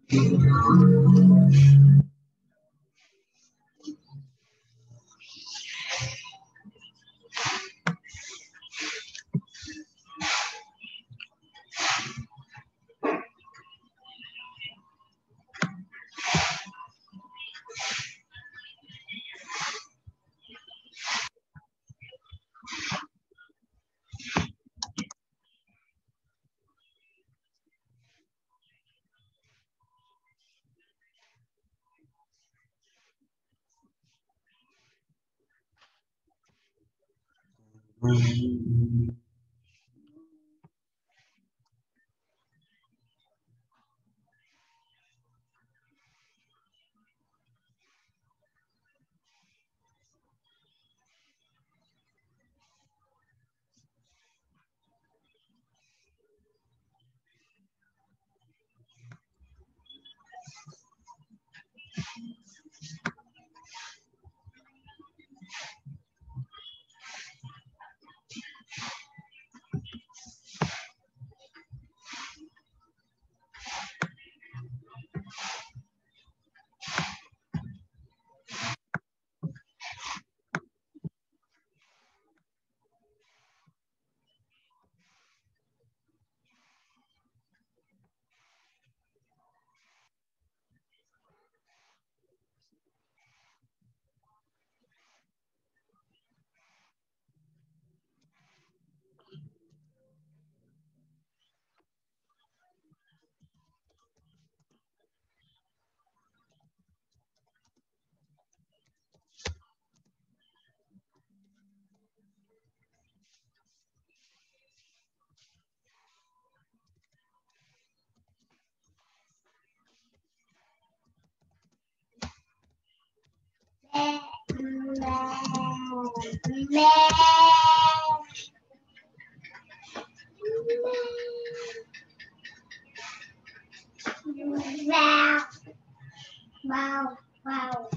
Wow, wow.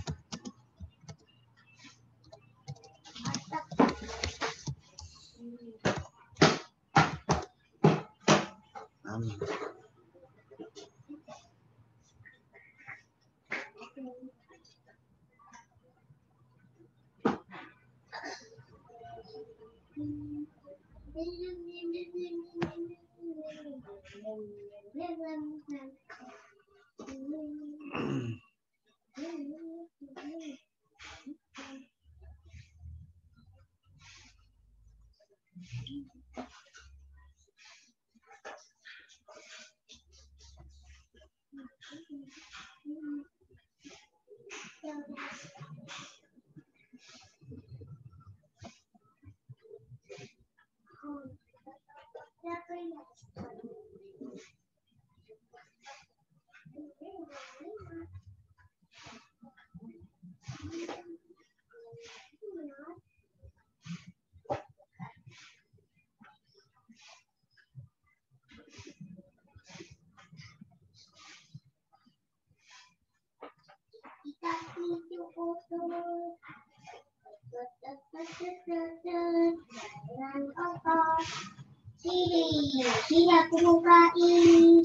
Sini aku bukain.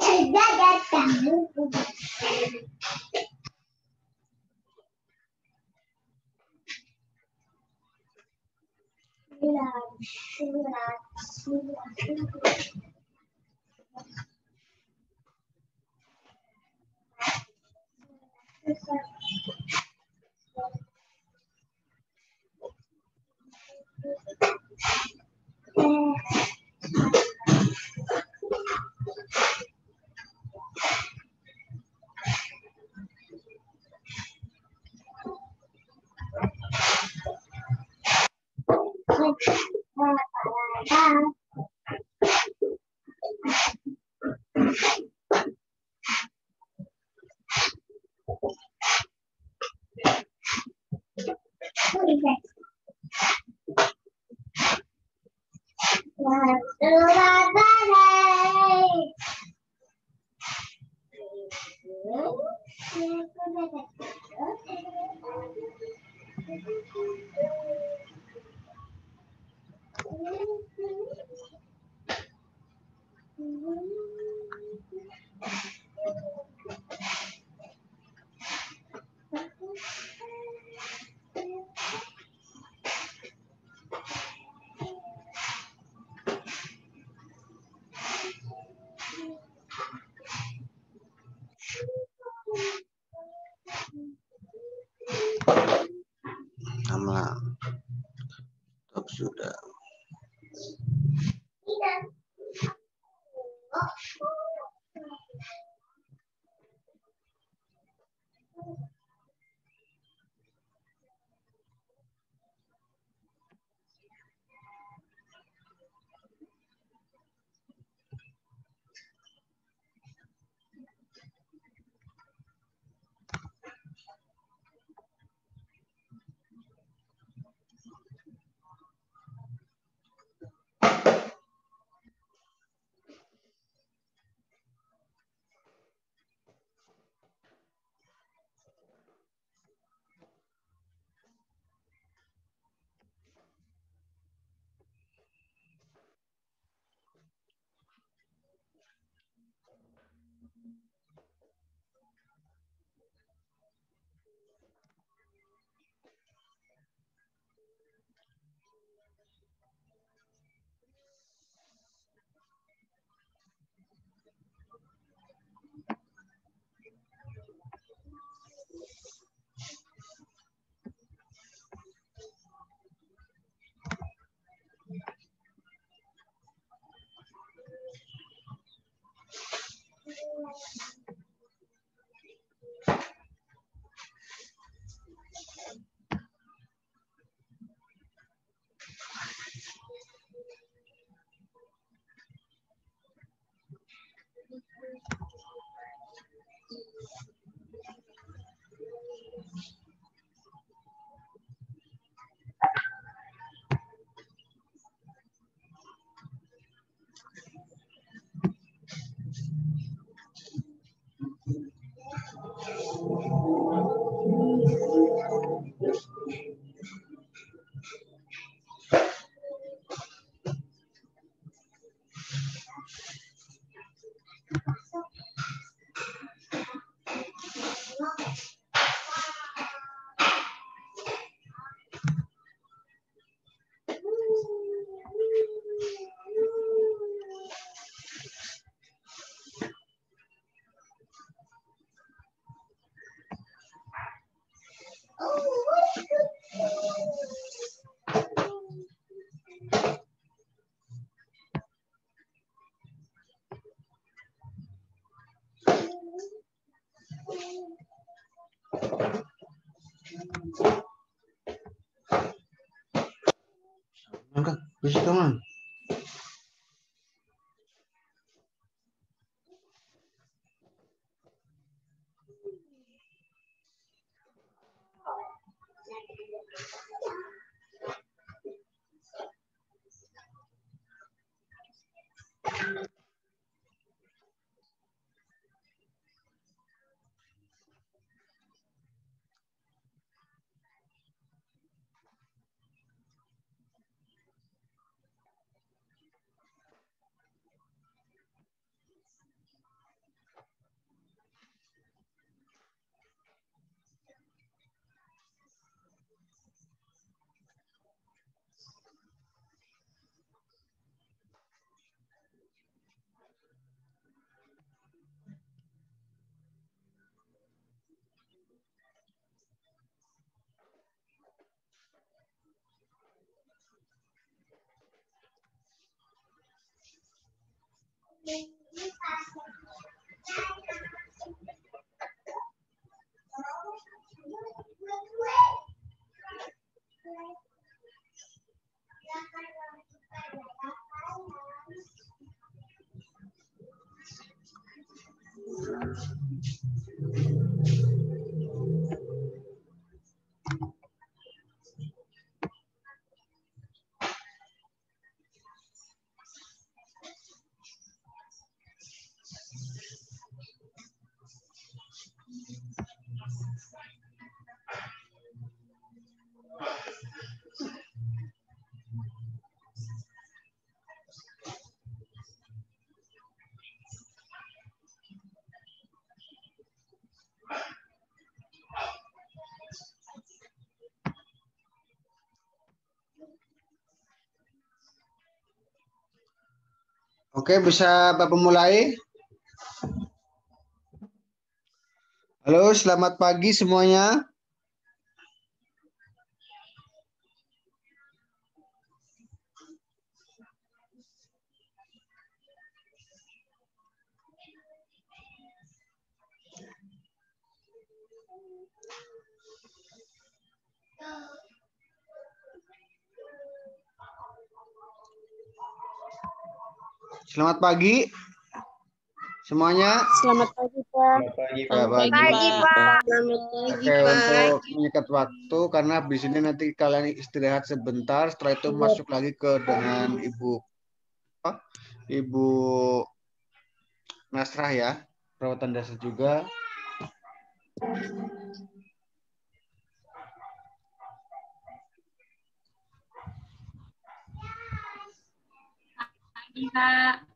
Sudah datang buku. Surat. Sama. Stop sudah. Angkat, cuci tangan. Oke, bisa Bapak mulai? Halo, selamat pagi semuanya. Selamat pagi semuanya. Selamat pagi, Pak. Selamat pagi, Pak. Selamat Selamat pagi, pagi, Pak. Selamat pagi, Oke, Pak. untuk menyikat waktu karena habis ini nanti kalian istirahat sebentar, setelah itu masuk lagi ke dengan Ibu Nasrah ya, perawatan dasar juga. Pagi, Pak.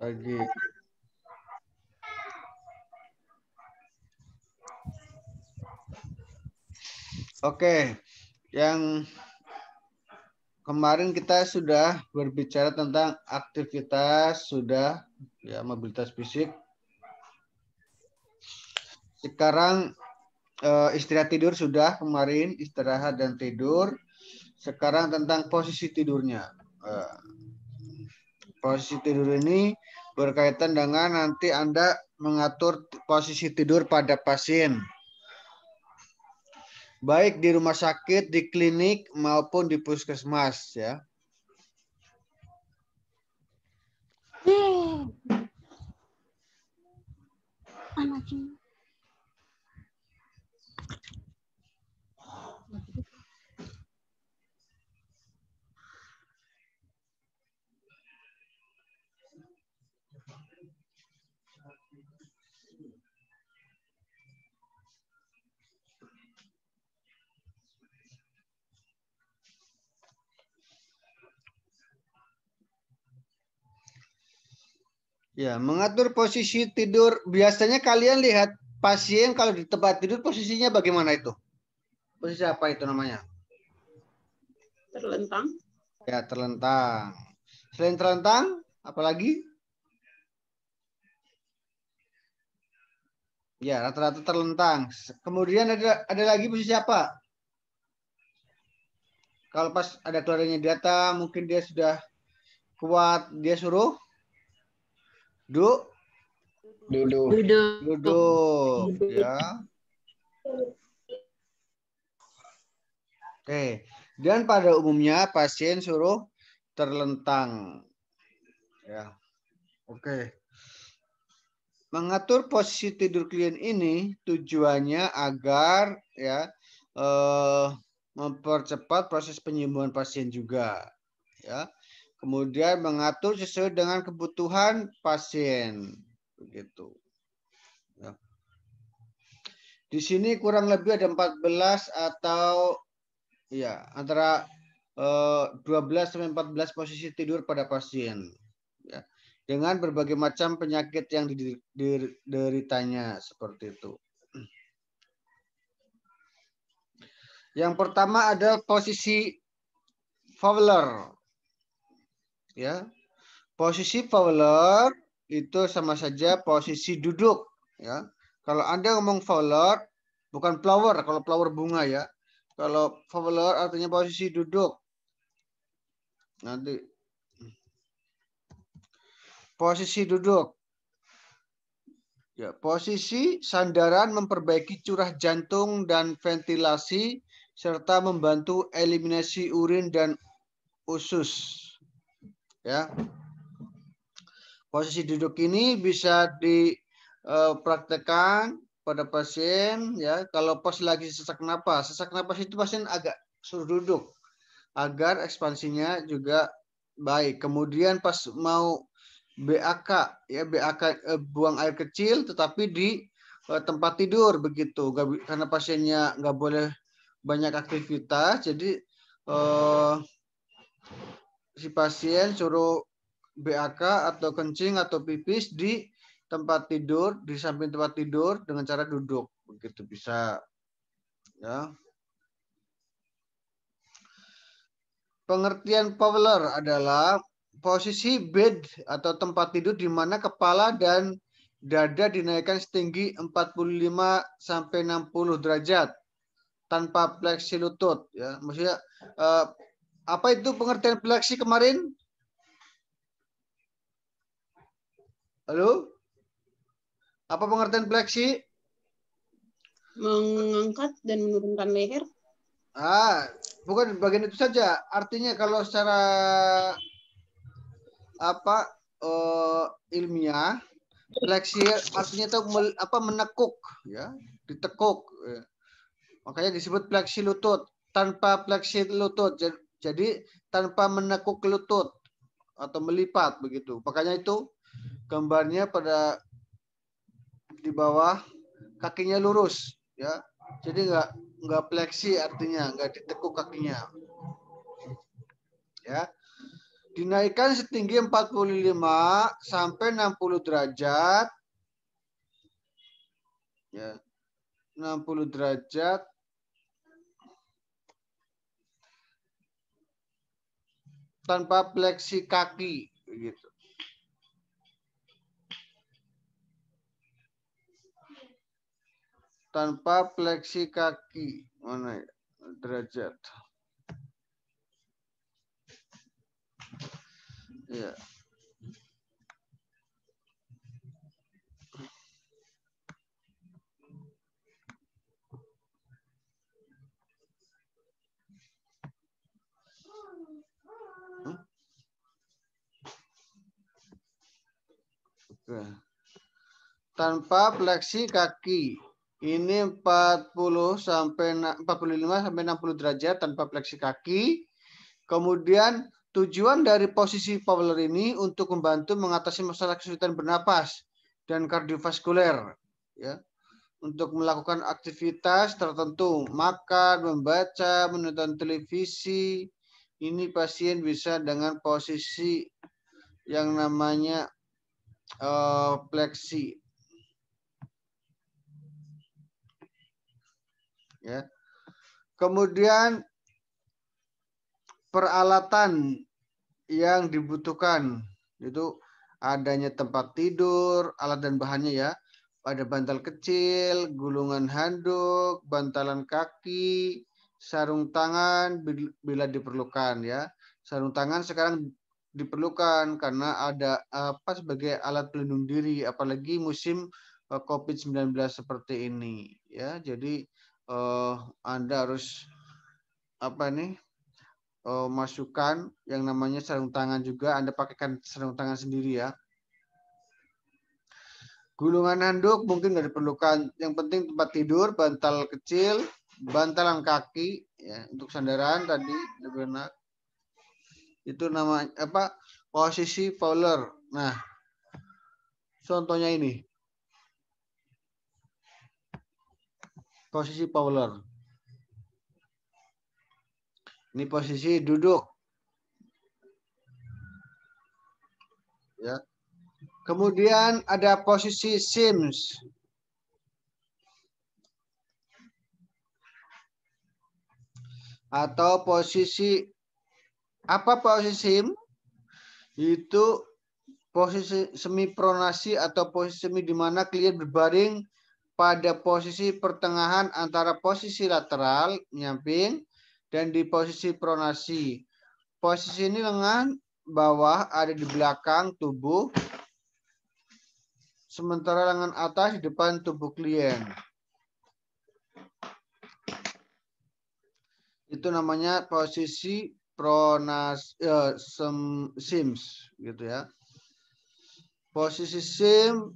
Pagi. Oke, yang kemarin kita sudah berbicara tentang aktivitas sudah ya mobilitas fisik. Sekarang istirahat tidur sudah kemarin istirahat dan tidur. Sekarang tentang posisi tidurnya. Posisi tidur ini berkaitan dengan nanti Anda mengatur posisi tidur pada pasien. Baik di rumah sakit, di klinik maupun di puskesmas ya. Ya, mengatur posisi tidur biasanya kalian lihat pasien kalau di tempat tidur posisinya bagaimana itu? Posisi apa itu namanya? Terlentang. Ya, terlentang. Selain terlentang, apalagi? Ya, rata-rata terlentang. Kemudian ada lagi posisi apa? Kalau pas ada keluarganya data, mungkin dia sudah kuat, dia suruh duduk. Duduk, ya. Oke. Dan pada umumnya pasien suruh terlentang. Ya. Oke. Mengatur posisi tidur klien ini tujuannya agar ya mempercepat proses penyembuhan pasien juga. Ya. Kemudian mengatur sesuai dengan kebutuhan pasien. Begitu. Ya. Di sini kurang lebih ada 14 atau ya antara 12 sampai 14 posisi tidur pada pasien. Ya. Dengan berbagai macam penyakit yang dideritanya seperti itu. Yang pertama ada posisi Fowler. Ya. Posisi Fowler itu sama saja posisi duduk, ya. Kalau Anda ngomong Fowler bukan flower, kalau flower bunga ya. Kalau Fowler artinya posisi duduk. Nanti posisi duduk. Ya, posisi sandaran memperbaiki curah jantung dan ventilasi serta membantu eliminasi urin dan usus. Ya. Posisi duduk ini bisa dipraktekkan pada pasien ya. Kalau pas lagi sesak napas itu pasien agak suruh duduk agar ekspansinya juga baik. Kemudian pas mau BAK ya buang air kecil tetapi di tempat tidur begitu karena pasiennya nggak boleh banyak aktivitas jadi si pasien suruh BAK atau kencing atau pipis di tempat tidur di samping tempat tidur dengan cara duduk begitu bisa ya. Pengertian Fowler adalah posisi bed atau tempat tidur di mana kepala dan dada dinaikkan setinggi 45 sampai 60 derajat tanpa fleksi lutut ya. Maksudnya apa itu pengertian fleksi kemarin? Halo? Apa pengertian fleksi? Mengangkat dan menurunkan leher. Bukan bagian itu saja. Artinya kalau secara ilmiah, fleksi artinya itu menekuk ya, ditekuk. Ya. Makanya disebut fleksi lutut. Tanpa fleksi lutut, jadi tanpa menekuk lutut atau melipat begitu. Makanya itu gambarnya pada di bawah kakinya lurus ya. Jadi nggak fleksi, artinya nggak ditekuk kakinya. Ya. Dinaikkan setinggi 45 sampai 60 derajat. Ya. 60 derajat tanpa fleksi kaki begitu. Tanpa fleksi kaki. Mana ya? Derajat. Ya. Oke. Tanpa fleksi kaki. Ini 45 sampai 60 derajat tanpa fleksi kaki. Kemudian tujuan dari posisi Fowler ini untuk membantu mengatasi masalah kesulitan bernapas dan kardiovaskuler, ya, untuk melakukan aktivitas tertentu, makan, membaca, menonton televisi. Ini pasien bisa dengan posisi yang namanya fleksi, ya. Kemudian peralatan yang dibutuhkan itu adanya tempat tidur, alat dan bahannya ya. Ada bantal kecil, gulungan handuk, bantalan kaki, sarung tangan bila diperlukan ya. Sarung tangan sekarang diperlukan karena ada sebagai alat pelindung diri, apalagi musim COVID-19 seperti ini ya. Jadi Anda harus masukkan yang namanya sarung tangan juga. Anda pakaikan sarung tangan sendiri ya. Gulungan handuk mungkin nggak diperlukan. Yang penting tempat tidur, bantal kecil, bantalan kaki ya untuk sandaran tadi lebih enak. Itu namanya posisi Fowler. Nah, contohnya ini. Posisi Fowler. Ini posisi duduk. Ya. Kemudian ada posisi Sims. Atau posisi Sims? Itu posisi semi pronasi atau posisi semi di mana klien berbaring pada posisi pertengahan antara posisi lateral nyamping dan di posisi pronasi. Posisi ini lengan bawah ada di belakang tubuh, sementara lengan atas di depan tubuh klien. Itu namanya posisi Sims gitu ya. Posisi Sims.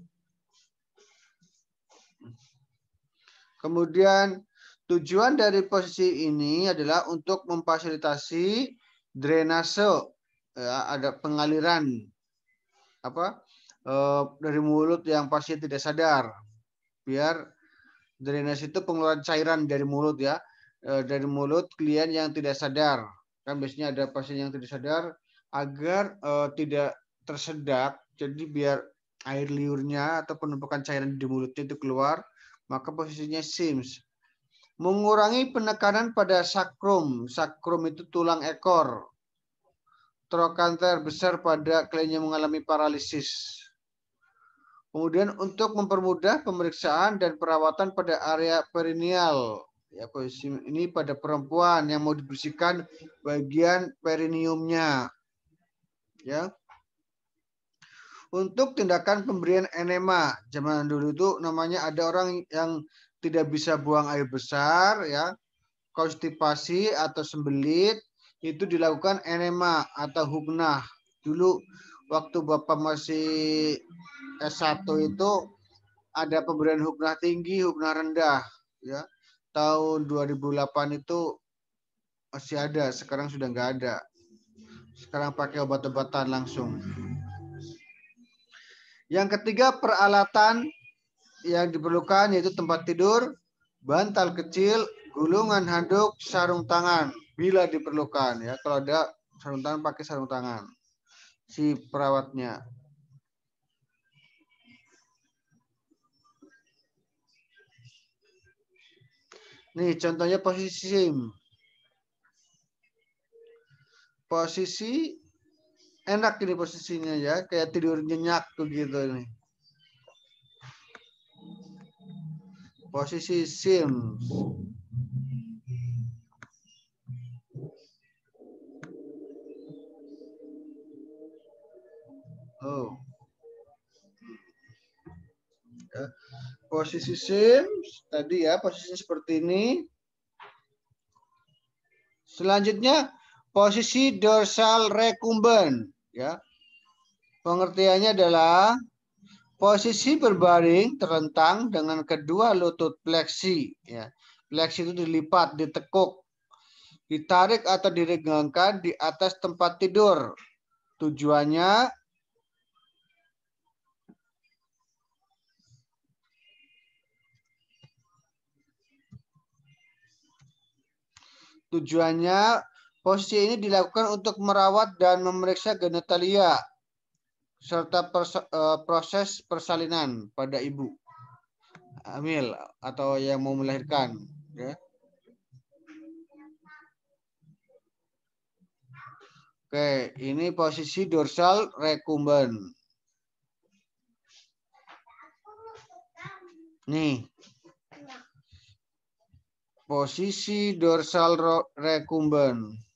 Kemudian tujuan dari posisi ini adalah untuk memfasilitasi drainase, ya, ada pengaliran dari mulut yang pasien tidak sadar, biar drainase itu pengeluaran cairan dari mulut ya, dari mulut klien yang tidak sadar. Kan biasanya ada pasien yang tidak sadar, agar tidak tersedak, jadi biar air liurnya atau penumpukan cairan di mulutnya itu keluar, maka posisinya Sims. Mengurangi penekanan pada sakrum. Sakrum itu tulang ekor. trochanter besar pada kliennya mengalami paralisis. Kemudian untuk mempermudah pemeriksaan dan perawatan pada area perineal. Ya, posisi ini pada perempuan yang mau dibersihkan bagian perineumnya. Ya. Untuk tindakan pemberian enema, zaman dulu itu namanya ada orang yang tidak bisa buang air besar, ya, konstipasi atau sembelit, itu dilakukan enema atau hubnah. Dulu waktu Bapak masih S1 itu ada pemberian hubnah tinggi, hubnah rendah, ya. Tahun 2008 itu masih ada, sekarang sudah nggak ada. Sekarang pakai obat-obatan langsung. Yang ketiga, peralatan yang diperlukan yaitu tempat tidur, bantal kecil, gulungan handuk, sarung tangan bila diperlukan, ya. Kalau ada sarung tangan, pakai sarung tangan si perawatnya. Nih contohnya posisi SIM. Posisi enak ini posisinya, ya, kayak tidur nyenyak begitu nih. Posisi SIM. Oh. Ya. Posisi SIM tadi, ya, posisi seperti ini. Selanjutnya posisi dorsal recumbent, ya. Pengertiannya adalah posisi berbaring terlentang dengan kedua lutut fleksi, ya. Fleksi itu dilipat, ditekuk, ditarik atau diregangkan di atas tempat tidur. Tujuannya posisi ini dilakukan untuk merawat dan memeriksa genitalia serta proses persalinan pada ibu hamil atau yang mau melahirkan, ya. Oke, ini posisi dorsal recumbent. Nih, posisi dorsal recumbent.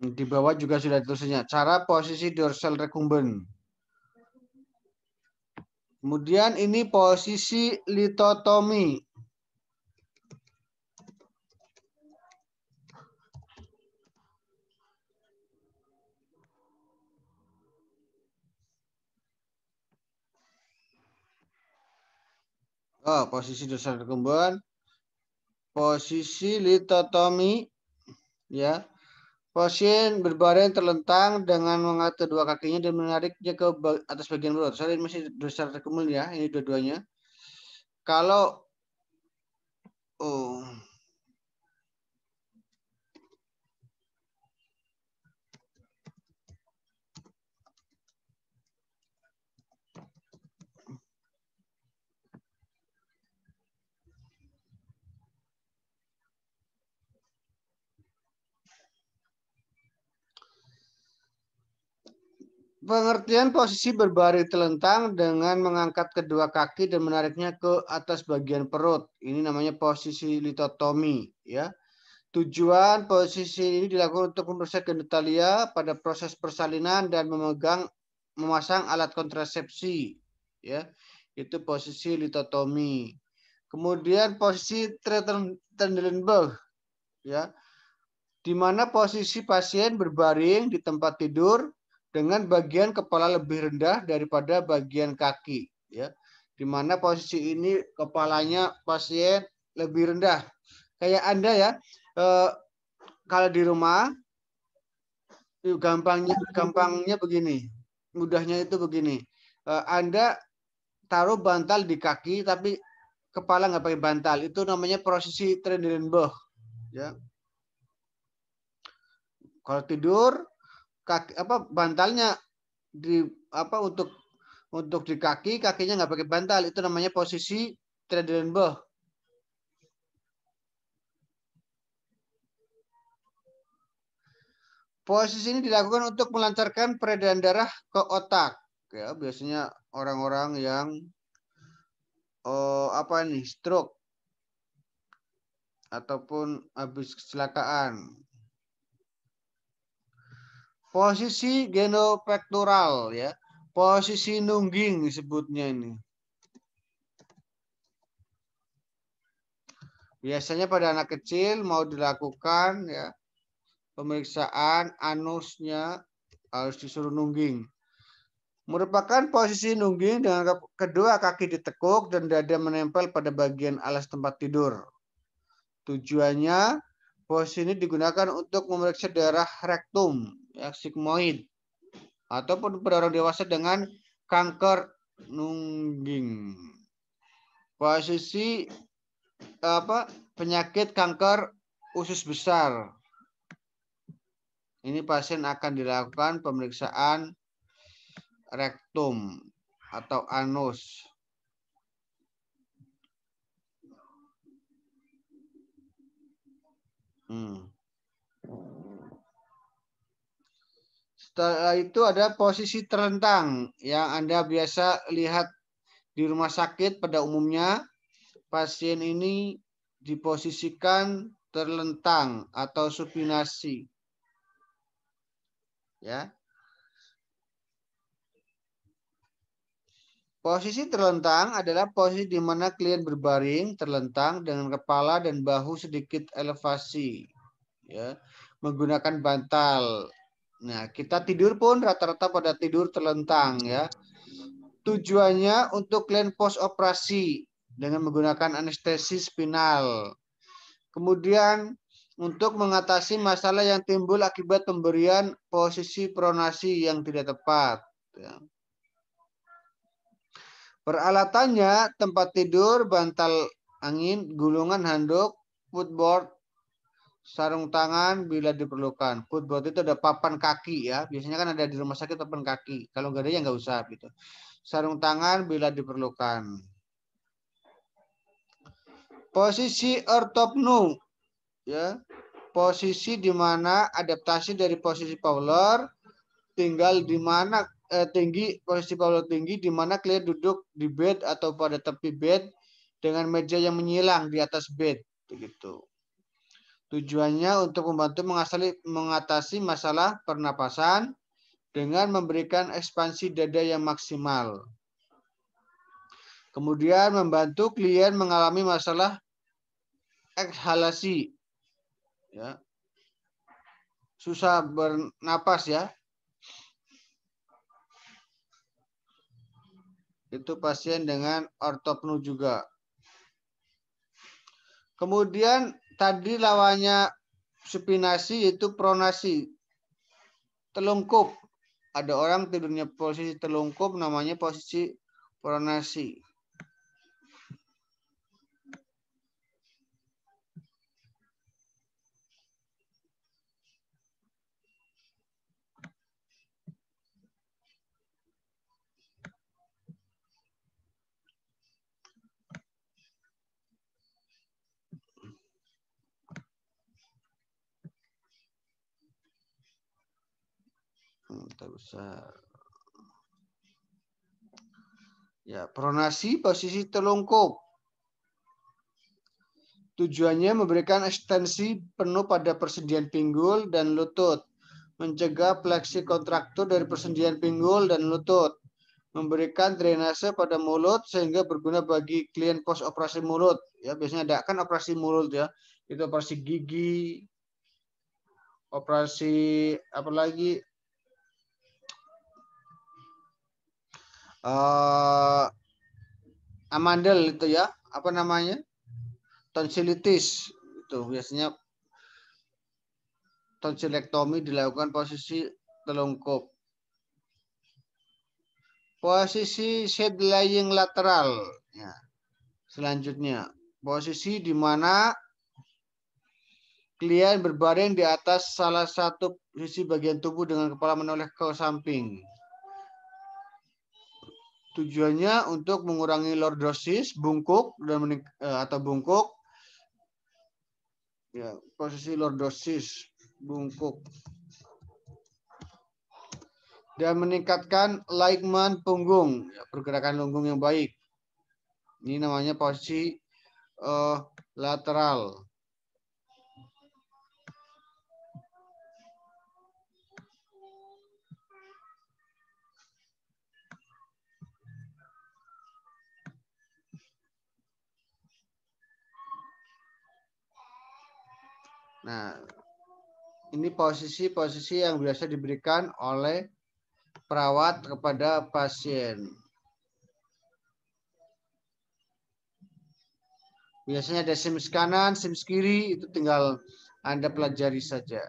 Di bawah juga sudah ditulisnya cara posisi dorsal recumbent. Kemudian ini posisi litotomi. Oh, posisi dorsal recumbent. Posisi litotomi, ya. Pasien berbaring terlentang dengan mengangkat kedua kakinya dan menariknya ke atas bagian perut. Sorry, masih dorsal recumbent, ya. Ini dua-duanya. Kalau pengertian posisi berbaring telentang dengan mengangkat kedua kaki dan menariknya ke atas bagian perut. Ini namanya posisi litotomi, ya. Tujuan posisi ini dilakukan untuk memeriksa genitalia pada proses persalinan dan memasang alat kontrasepsi, ya. Itu posisi litotomi. Kemudian posisi Trendelenburg, ya. Di mana posisi pasien berbaring di tempat tidur dengan bagian kepala lebih rendah daripada bagian kaki, ya. Di mana posisi ini kepalanya pasien lebih rendah. Kayak Anda, ya, kalau di rumah gampangnya begini, mudahnya itu begini. Anda taruh bantal di kaki tapi kepala nggak pakai bantal, itu namanya posisi Trendelenburg, ya. Kalau tidur kaki bantalnya untuk di kaki, kakinya nggak pakai bantal, itu namanya posisi Trendelenburg. Posisi ini dilakukan untuk melancarkan peredaran darah ke otak. Ya, biasanya orang-orang yang stroke ataupun habis kecelakaan. Posisi genopectoral ya. Posisi nungging disebutnya ini. Biasanya pada anak kecil mau dilakukan ya pemeriksaan anusnya harus disuruh nungging. Merupakan posisi nungging dengan kedua kaki ditekuk dan dada menempel pada bagian alas tempat tidur. Tujuannya posisi ini digunakan untuk memeriksa darah rektum, ya, sigmoid, ataupun pada orang dewasa dengan kanker nungging. Posisi penyakit kanker usus besar. Ini pasien akan dilakukan pemeriksaan rektum atau anus. Setelah itu ada posisi terlentang yang Anda biasa lihat di rumah sakit. Pada umumnya pasien ini diposisikan terlentang atau supinasi. Ya. Posisi terlentang adalah posisi di mana klien berbaring terlentang dengan kepala dan bahu sedikit elevasi, ya, menggunakan bantal. Nah, kita tidur pun rata-rata pada tidur terlentang, ya. Tujuannya untuk klien post operasi dengan menggunakan anestesi spinal. Kemudian untuk mengatasi masalah yang timbul akibat pemberian posisi pronasi yang tidak tepat. Ya. Peralatannya tempat tidur, bantal angin, gulungan handuk, footboard, sarung tangan bila diperlukan. Footboard itu ada papan kaki ya. Biasanya kan ada di rumah sakit papan kaki. Kalau nggak ada ya nggak usah gitu. Sarung tangan bila diperlukan. Posisi ortopnu ya. Posisi di mana adaptasi dari posisi Fowler tinggal di mana posisi Fowler tinggi di mana klien duduk di bed atau pada tepi bed dengan meja yang menyilang di atas bed begitu. Tujuannya untuk membantu mengatasi masalah pernapasan dengan memberikan ekspansi dada yang maksimal. Kemudian membantu klien mengalami masalah ekshalasi. Ya. Susah bernapas ya. Itu pasien dengan ortopnu juga. Kemudian tadi lawannya supinasi itu pronasi. Telungkup. Ada orang tidurnya posisi telungkup namanya posisi pronasi. Besar. Ya, pronasi posisi telungkup. Tujuannya memberikan ekstensi penuh pada persendian pinggul dan lutut, mencegah fleksi kontraktur dari persendian pinggul dan lutut, memberikan drainase pada mulut sehingga berguna bagi klien post operasi mulut. Ya, biasanya ada kan operasi mulut ya, itu operasi gigi, operasi apa lagi? Amandel itu ya, apa namanya? Tonsilitis itu biasanya tonsilektomi dilakukan posisi telungkup. Posisi side lying lateral. Ya. Selanjutnya, posisi di mana klien berbaring di atas salah satu sisi bagian tubuh dengan kepala menoleh ke samping. Tujuannya untuk mengurangi lordosis, bungkuk dan atau bungkuk. Ya, posisi lordosis, bungkuk. Dan meningkatkan alignment punggung, ya, pergerakan punggung yang baik. Ini namanya posisi lateral. Nah, ini posisi-posisi yang biasa diberikan oleh perawat kepada pasien. Biasanya ada sims kanan, sims kiri, itu tinggal Anda pelajari saja.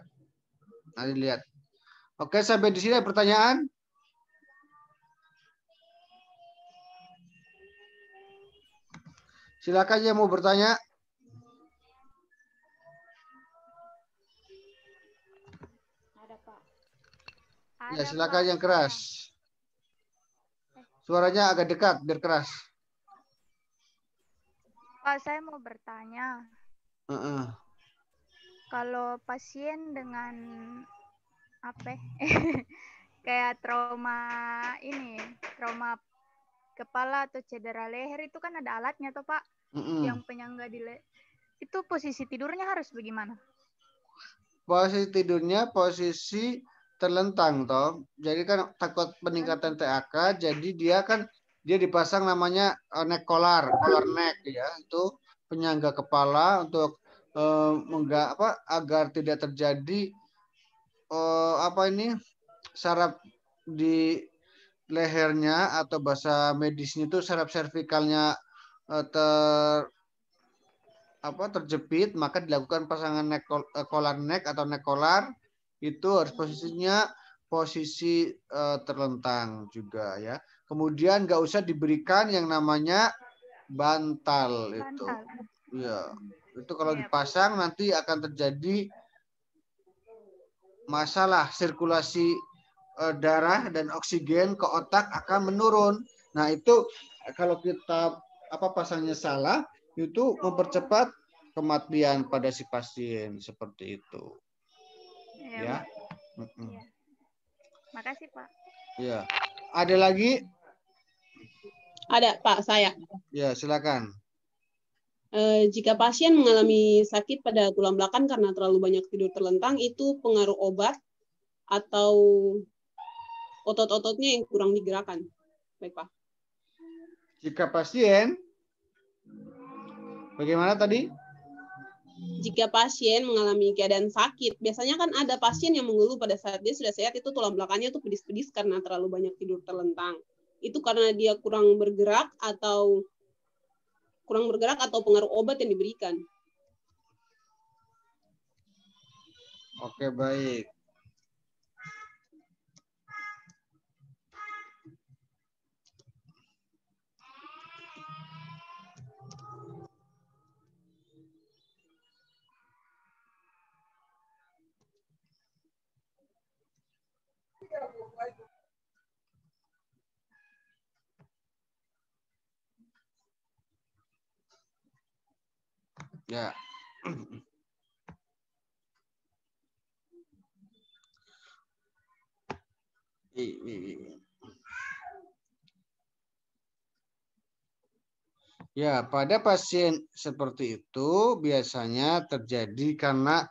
Nanti lihat. Oke, sampai di sini ada pertanyaan? Silakan yang mau bertanya. Ada, Pak. Ya, silakan yang keras. Suaranya agak dekat, biar keras. Pak, saya mau bertanya. Kalau pasien dengan apa? Kayak trauma kepala atau cedera leher itu kan ada alatnya toh, Pak? Yang penyangga di leher. Itu posisi tidurnya harus bagaimana? Posisi tidurnya posisi terlentang toh. Jadi kan takut peningkatan TAK, jadi dia dipasang namanya neck collar neck ya. Itu penyangga kepala untuk agar tidak terjadi saraf di lehernya atau bahasa medisnya itu saraf servikalnya terjepit, maka dilakukan pasangan collar neck atau neck collar. Itu harus posisinya posisi terlentang juga ya. Kemudian nggak usah diberikan yang namanya bantal itu. Ya, itu kalau dipasang nanti akan terjadi masalah sirkulasi darah dan oksigen ke otak akan menurun. Nah, itu kalau kita pasangnya salah, itu mempercepat kematian pada si pasien seperti itu. Ya. Ya. Makasih, Pak. Ya. Ada lagi? Ada, Pak, saya. Ya, silakan. Jika pasien mengalami sakit pada tulang belakang karena terlalu banyak tidur terlentang, itu pengaruh obat atau otot-ototnya yang kurang digerakkan? Baik, Pak. Jika pasien, bagaimana tadi? Jika pasien mengalami keadaan sakit, biasanya kan ada pasien yang mengeluh pada saat dia sudah sehat, itu tulang belakangnya tuh pedis-pedis karena terlalu banyak tidur terlentang. Itu karena dia kurang bergerak atau pengaruh obat yang diberikan. Oke, baik. Ya. Ya, pada pasien seperti itu biasanya terjadi karena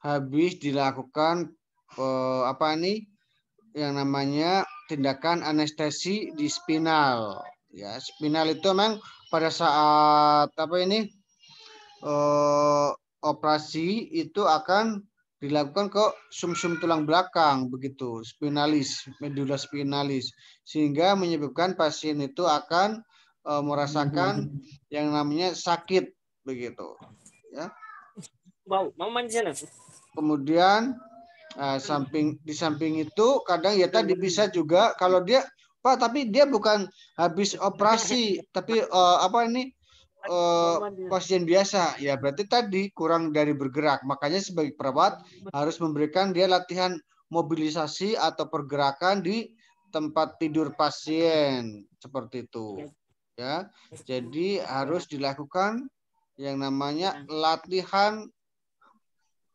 habis dilakukan yang namanya tindakan anestesi di spinal. Ya, spinal itu memang pada saat operasi itu akan dilakukan ke sumsum tulang belakang begitu, spinalis, medula spinalis, sehingga menyebabkan pasien itu akan merasakan yang namanya sakit begitu, ya. Kemudian di samping itu kadang ya tadi bisa juga kalau dia Pak, tapi dia bukan habis operasi, tapi pasien biasa, ya berarti tadi kurang dari bergerak. Makanya sebagai perawat harus memberikan dia latihan mobilisasi atau pergerakan di tempat tidur pasien seperti itu. Ya, jadi harus dilakukan yang namanya latihan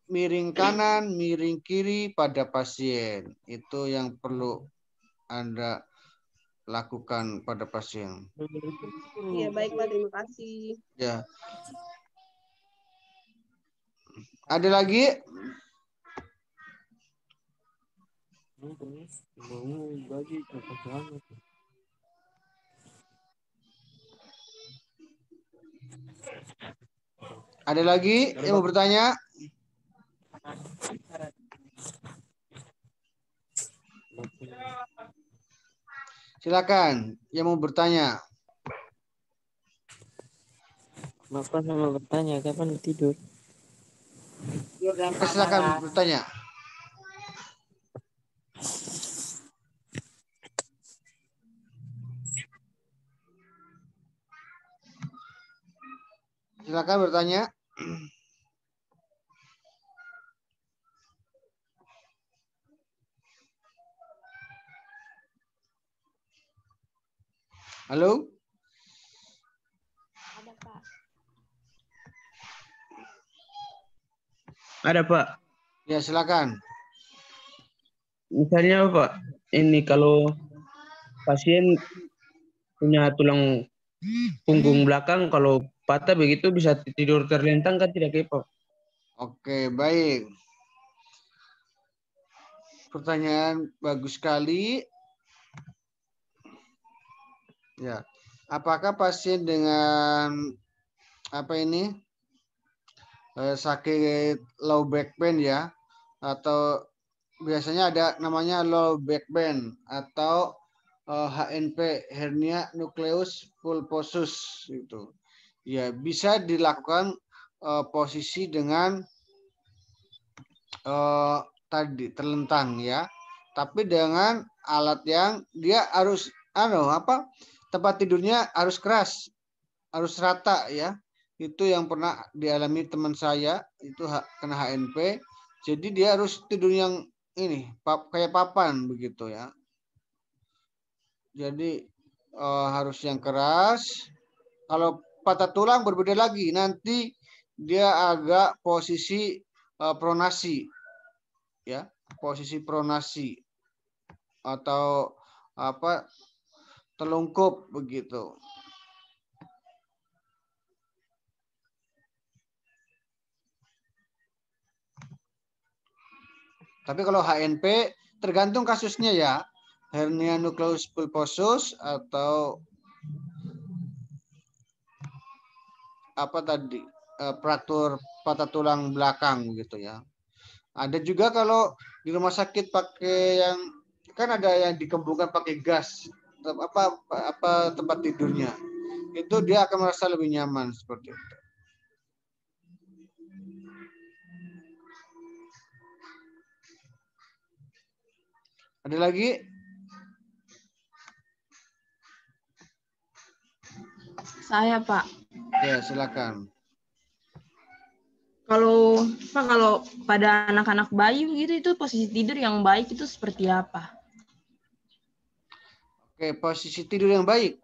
miring kanan, miring kiri pada pasien. Itu yang perlu Anda lakukan pada pasien. Iya, baik Pak, terima kasih. Ya. Ada lagi? Ada lagi yang mau bertanya? Silakan yang mau bertanya. Bapak sama bertanya kapan tidur? Silakan bertanya. Silakan bertanya. Halo? Ada Pak. Ada Pak. Ya, silakan. Misalnya Pak, ini kalau pasien punya tulang punggung belakang kalau patah begitu bisa tidur terlentang kan tidak Pak? Oke, baik. Pertanyaan bagus sekali. Ya. Apakah pasien dengan sakit low back pain ya, atau biasanya ada namanya low back pain atau HNP, hernia nukleus pulposus itu. Ya, bisa dilakukan posisi dengan tadi terlentang ya. Tapi dengan alat yang dia harus tempat tidurnya harus keras, harus rata ya. Itu yang pernah dialami teman saya, itu kena HNP. Jadi dia harus tidur yang ini kayak papan begitu ya. Jadi harus yang keras. Kalau patah tulang berbeda lagi, nanti dia agak posisi pronasi ya, posisi pronasi atau telungkup begitu. Tapi kalau HNP tergantung kasusnya ya. Hernia nukleus pulposus atau fraktur patah tulang belakang gitu ya. Ada juga kalau di rumah sakit pakai yang kan ada yang dikembungkan pakai gas tempat tidurnya. Itu dia akan merasa lebih nyaman seperti itu. Ada lagi? Saya, Pak. Ya, silakan. Kalau pada anak-anak bayi begitu itu posisi tidur yang baik itu seperti apa? Oke, posisi tidur yang baik.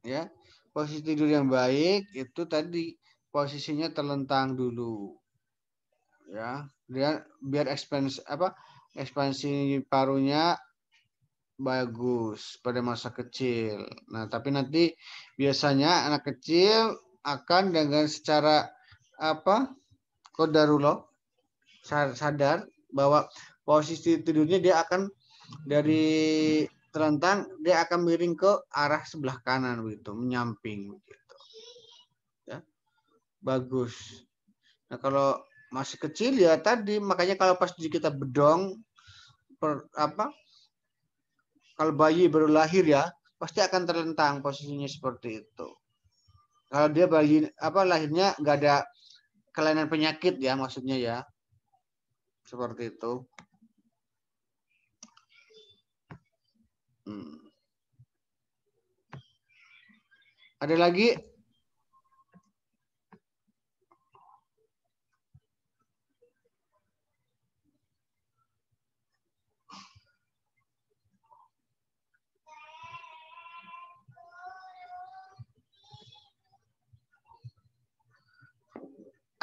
Ya. Posisi tidur yang baik itu tadi posisinya terlentang dulu. Ya, biar ekspansi parunya bagus pada masa kecil. Nah, tapi nanti biasanya anak kecil akan dengan secara qadarullah sadar bahwa posisi tidurnya dia akan dari terlentang dia akan miring ke arah sebelah kanan begitu, menyamping begitu. Ya. Bagus. Nah, kalau masih kecil ya tadi makanya kalau pas kita bedong kalau bayi baru lahir ya pasti akan terlentang posisinya seperti itu. Kalau dia bayi lahirnya nggak ada kelainan penyakit ya maksudnya ya. Seperti itu. Ada lagi?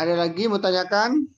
Ada lagi mau tanyakan?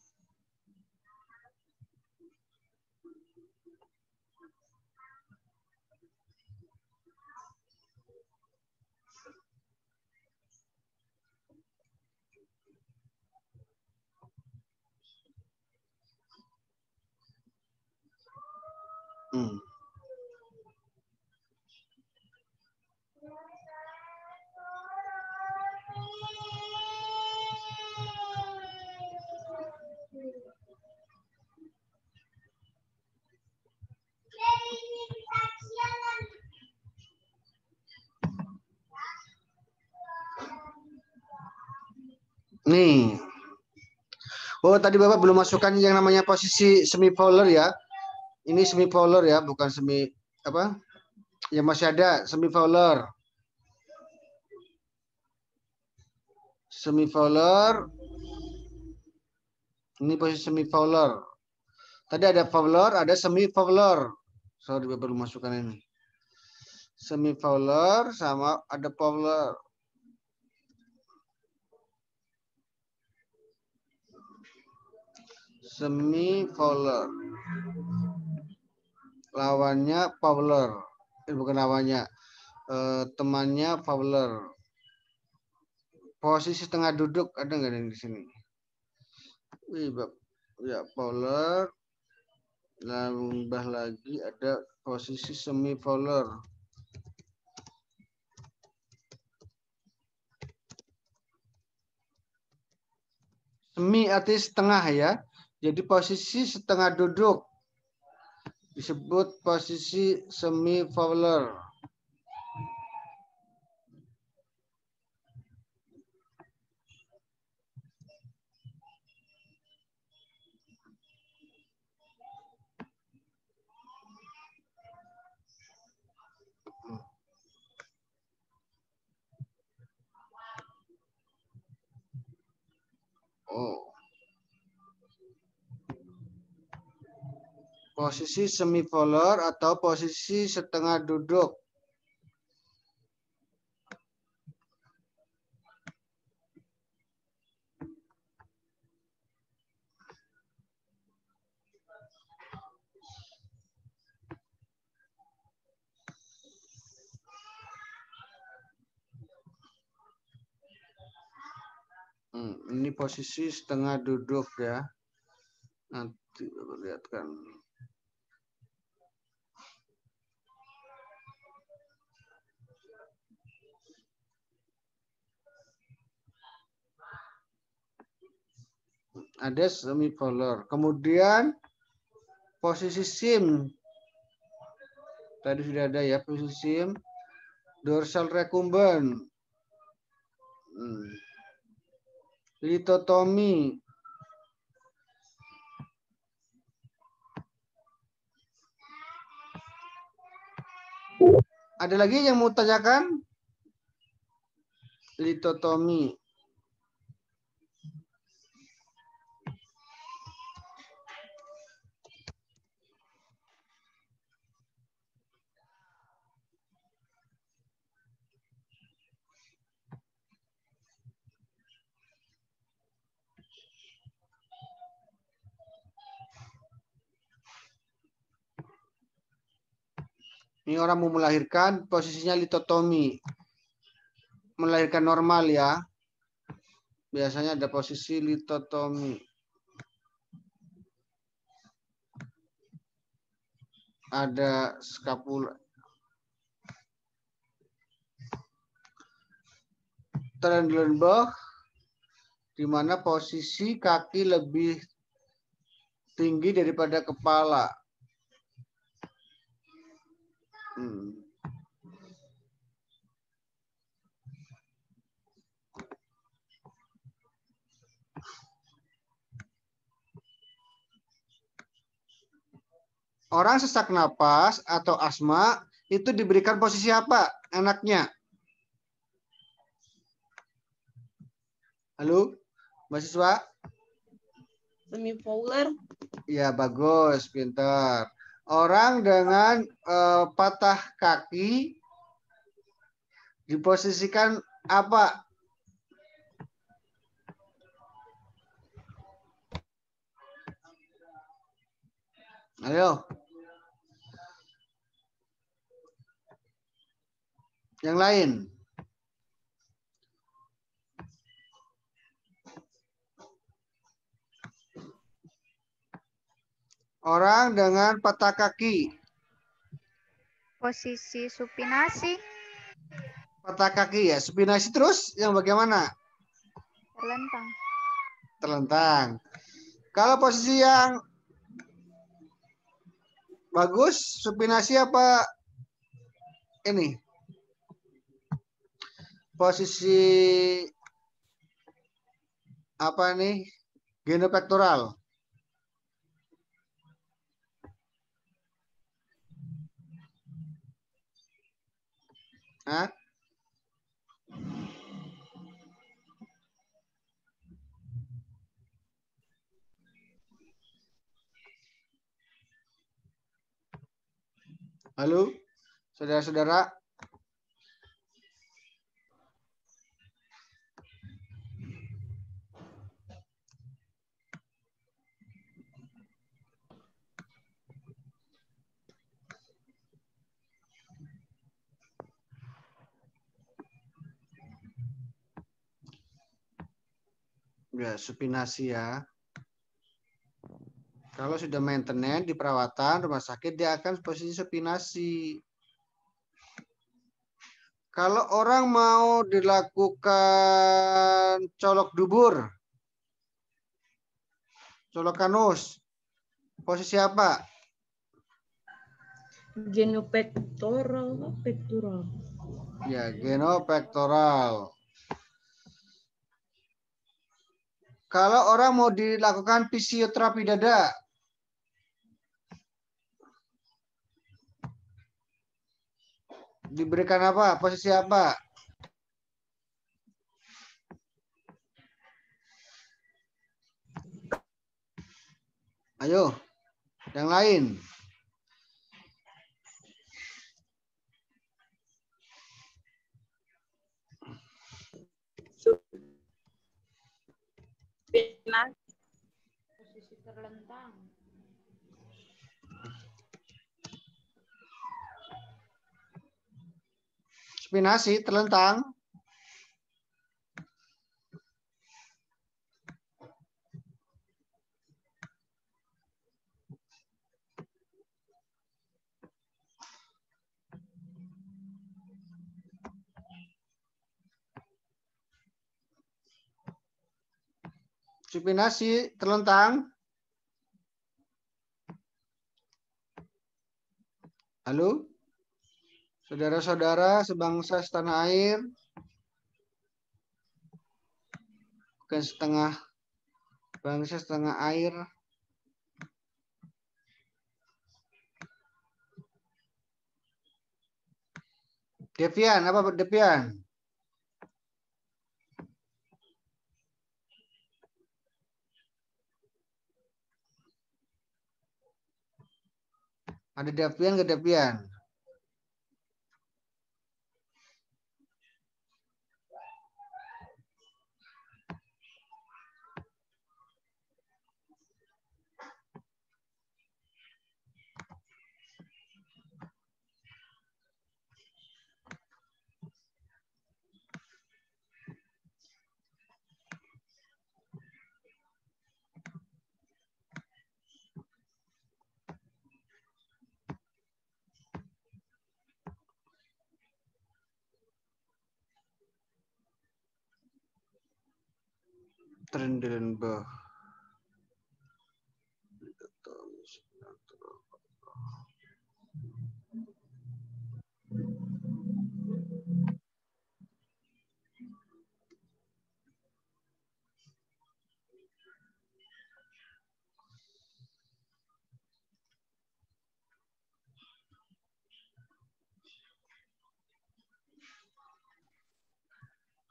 Nih. Oh, tadi Bapak belum masukkan yang namanya posisi semipolar ya. Ini semipolar ya, bukan semi apa? Ya masih ada semipolar. Semipolar. Ini posisi semipolar. Tadi ada polar, ada semipolar. Sorry, Bapak belum masukkan ini. Semipolar sama ada polar. Semipolar. Lawannya polar. Bukan lawannya. Temannya polar. Posisi tengah duduk ada nggak yang di sini? Ya, polar. Tambah lagi ada posisi semipolar. Semi artinya setengah ya. Jadi posisi setengah duduk disebut posisi semipolar. Oh. Posisi semipolar atau posisi setengah duduk. Ini posisi setengah duduk ya. Nanti lihatkan. Ada semipolar. Kemudian posisi sim. Tadi sudah ada ya posisi sim. Dorsal recumbent. Litotomi. Ada lagi yang mau tanyakan? Litotomi. Ini orang mau melahirkan, posisinya litotomi. Melahirkan normal ya. Biasanya ada posisi litotomi. Ada skapula. Trendelenburg, di mana posisi kaki lebih tinggi daripada kepala. Orang sesak napas atau asma itu diberikan posisi apa enaknya? Halo, mahasiswa? Semipolar. Ya, bagus, pintar. Orang dengan patah kaki diposisikan apa? Ayo. Yang lain. Orang dengan patah kaki. Posisi supinasi. Patah kaki ya. Supinasi terus yang bagaimana? Terlentang. Terlentang. Kalau posisi yang bagus, supinasi apa ini? Posisi apa nih? Genopektoral. Hah? Halo, saudara-saudara. Ya, supinasi ya. Kalau sudah maintenance di perawatan rumah sakit, dia akan posisi supinasi. Kalau orang mau dilakukan colok dubur, colok kanus, posisi apa? Genopektoral, pektoral. Ya, genopektoral. Kalau orang mau dilakukan fisioterapi dada, diberikan apa? Posisi apa? Ayo, yang lain. Posisi terlentang. Supinasi terlentang. Supinasi terlentang. Halo, saudara-saudara sebangsa setanah air, bukan setengah bangsa setengah air. Devian, apa Devian? Ada Devian ke Devian? Trendelenburg.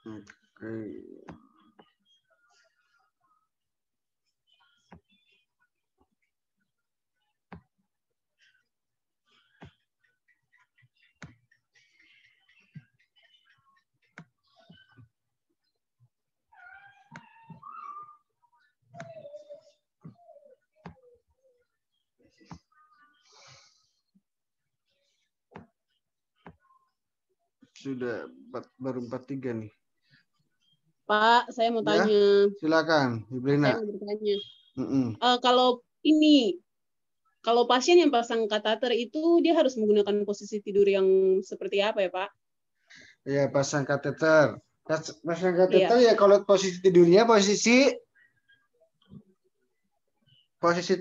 Oke. sudah baru 43 nih. Pak, saya mau Ya, tanya. silakan, Ibrina. Saya mau bertanya. Kalau pasien yang pasang kateter itu dia harus menggunakan posisi tidur yang seperti apa ya, Pak? Ya, pasang kateter. Pasang kateter Iya. ya kalau posisi tidurnya posisi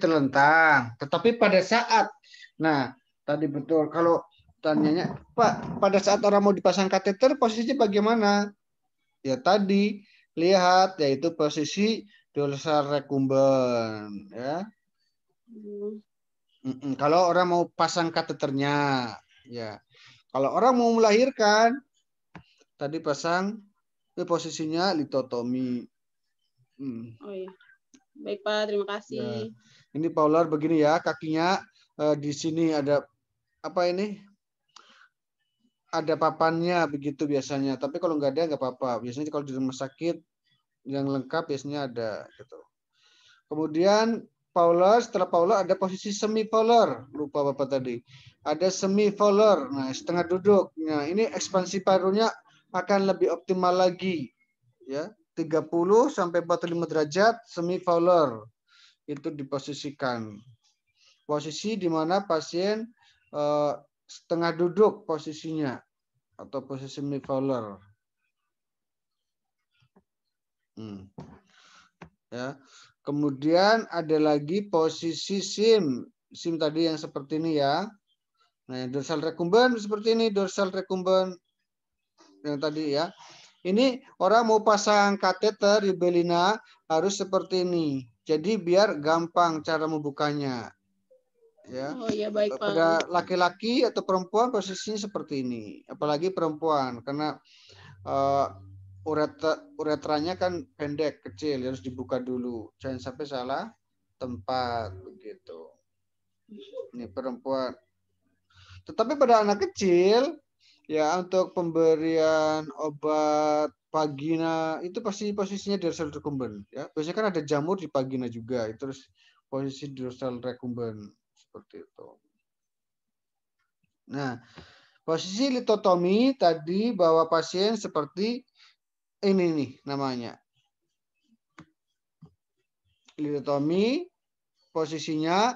terlentang. Tetapi pada saat, nah tadi betul kalau tanyanya, Pak, pada saat orang mau dipasang kateter posisinya bagaimana? Ya tadi lihat yaitu posisi dorsal recumbens ya. Kalau orang mau pasang kateternya ya. Kalau orang mau melahirkan tadi pasang posisinya litotomi. Oh iya. Baik Pak, terima kasih. Ya. Ini Paular begini ya, kakinya di sini ada apa ini? Ada papannya begitu biasanya. Tapi kalau nggak ada nggak apa-apa. Biasanya kalau di rumah sakit yang lengkap biasanya ada gitu. Kemudian setelah Paular ada posisi semi polar. Lupa Bapak tadi. Ada semi polar. Nah, setengah duduk. Nah, ini ekspansi parunya akan lebih optimal lagi. Ya, 30 sampai 45 derajat semi polar. Itu diposisikan. Posisi di mana pasien setengah duduk posisinya atau posisi semi polar. Ya. Kemudian ada lagi posisi SIM. SIM tadi yang seperti ini ya. Nah, dorsal recumbens seperti ini, dorsal recumbens yang tadi ya. Ini orang mau pasang kateter di Belina harus seperti ini. Jadi biar gampang cara membukanya. Ya. Oh iya baik Pak. Pada laki-laki atau perempuan posisinya seperti ini. Apalagi perempuan karena uretranya kan pendek, kecil, harus dibuka dulu. Jangan sampai salah tempat begitu. Ini perempuan. Tetapi pada anak kecil, ya untuk pemberian obat vagina itu pasti posisinya dorsal recumbens. Ya, biasanya kan ada jamur di vagina juga. Itu terus posisi dorsal recumbens seperti itu. Nah, posisi litotomi tadi bahwa pasien seperti ini nih namanya. Litotomi posisinya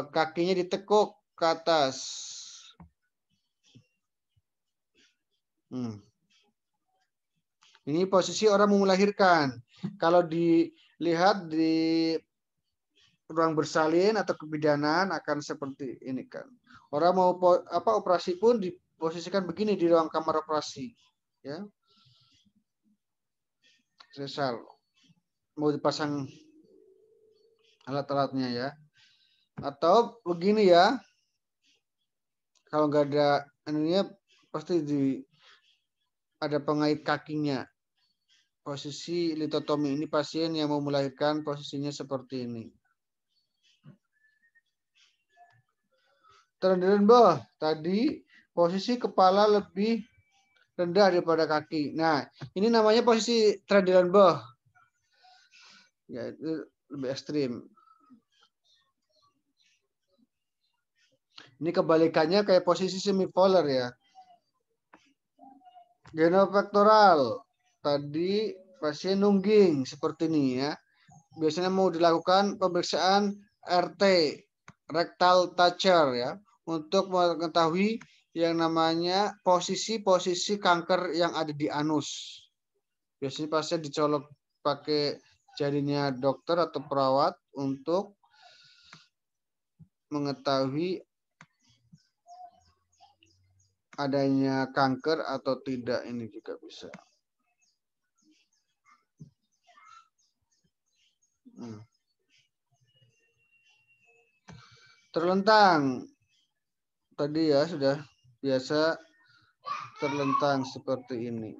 kakinya ditekuk ke atas. Ini posisi orang mau melahirkan. Kalau dilihat di ruang bersalin atau kebidanan akan seperti ini kan. Orang mau operasi pun diposisikan begini di ruang kamar operasi. Ya. Sesal. Mau dipasang alat-alatnya ya. Atau begini ya. Kalau nggak ada ininya pasti ada pengait kakinya. Posisi litotomi ini pasien yang mau melahirkan posisinya seperti ini. Terendah bawah tadi posisi kepala lebih rendah daripada kaki. Nah, ini namanya posisi terendah bawah. Ya, itu lebih ekstrim. Ini kebalikannya kayak posisi semipolar ya. Genopektoral. Tadi pasien nungging seperti ini ya. Biasanya mau dilakukan pemeriksaan RT, rectal toucher ya, untuk mengetahui yang namanya posisi-posisi kanker yang ada di anus. Biasanya pasien dicolok pakai jarinya dokter atau perawat untuk mengetahui adanya kanker atau tidak, ini juga bisa. Terlentang. Tadi ya sudah biasa terlentang seperti ini.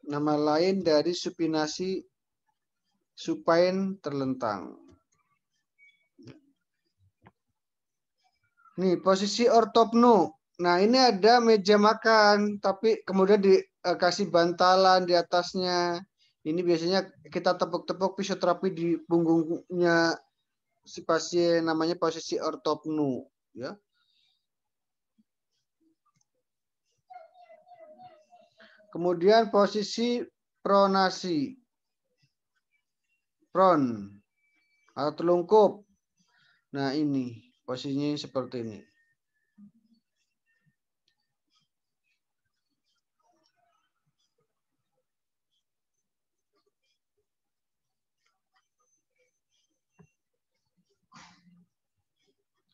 Nama lain dari supinasi supine terlentang. Nih, posisi ortopnu. Nah, ini ada meja makan, tapi kemudian dikasih bantalan di atasnya. Ini biasanya kita tepuk-tepuk fisioterapi di punggungnya si pasien, namanya posisi ortopnu, ya. Kemudian posisi pronasi. Pron atau telungkup. Nah, ini posisinya seperti ini.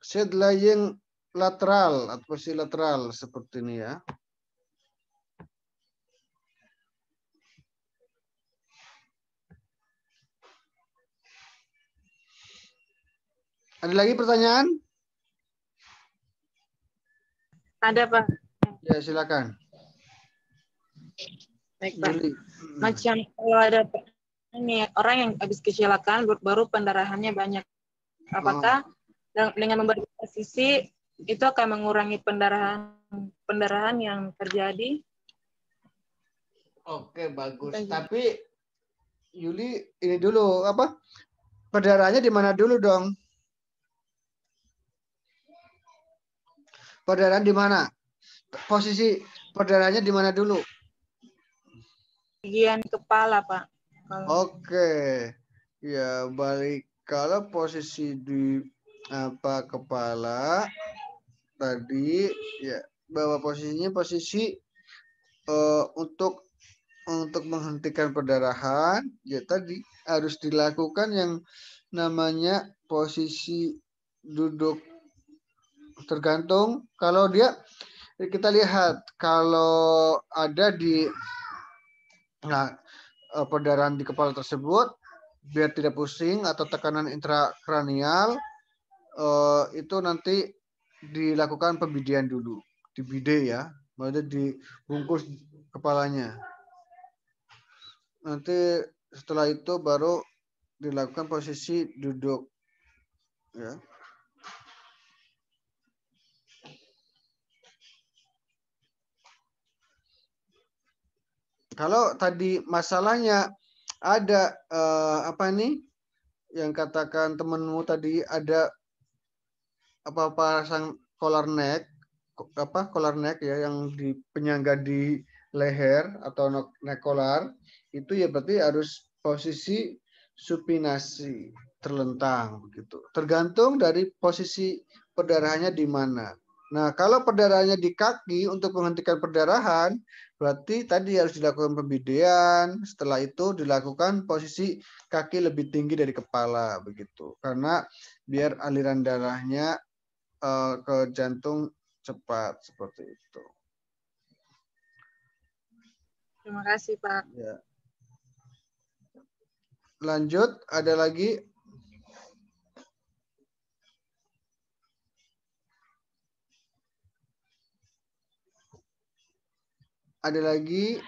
Side lying lateral atau posisi lateral seperti ini ya. Ada lagi pertanyaan? Ada, Pak. Ya, silakan. Baik, Pak. Juli. Macam kalau ada ini orang yang habis kecelakaan baru pendarahannya banyak. Apakah dengan memberi posisi itu akan mengurangi pendarahan yang terjadi? Oke, bagus. Tapi Yuli ini dulu apa? Perdarahannya di mana dulu dong? Perdarahan di mana? Posisi perdarahannya di mana dulu? Bagian kepala, Pak. Oke. Ya, balik kalau posisi di kepala tadi ya, bahwa posisinya posisi untuk menghentikan perdarahan ya tadi harus dilakukan yang namanya posisi duduk tergantung. Kalau kita lihat kalau ada di perdarahan di kepala tersebut, biar tidak pusing atau tekanan intrakranial, itu nanti dilakukan pembidian dulu, dibide ya, maksudnya dibungkus kepalanya. Nanti setelah itu baru dilakukan posisi duduk, ya. Kalau tadi masalahnya ada apa nih yang katakan temenmu tadi ada pasang collar neck ya yang di penyangga di leher atau neck collar itu ya berarti harus posisi supinasi terlentang begitu. Tergantung dari posisi perdarahannya di mana. Nah, kalau perdarahannya di kaki untuk menghentikan perdarahan, berarti tadi harus dilakukan pembidean. Setelah itu dilakukan posisi kaki lebih tinggi dari kepala begitu. Karena biar aliran darahnya ke jantung cepat seperti itu. Terima kasih, Pak. Ya. Lanjut, ada lagi? Ada lagi?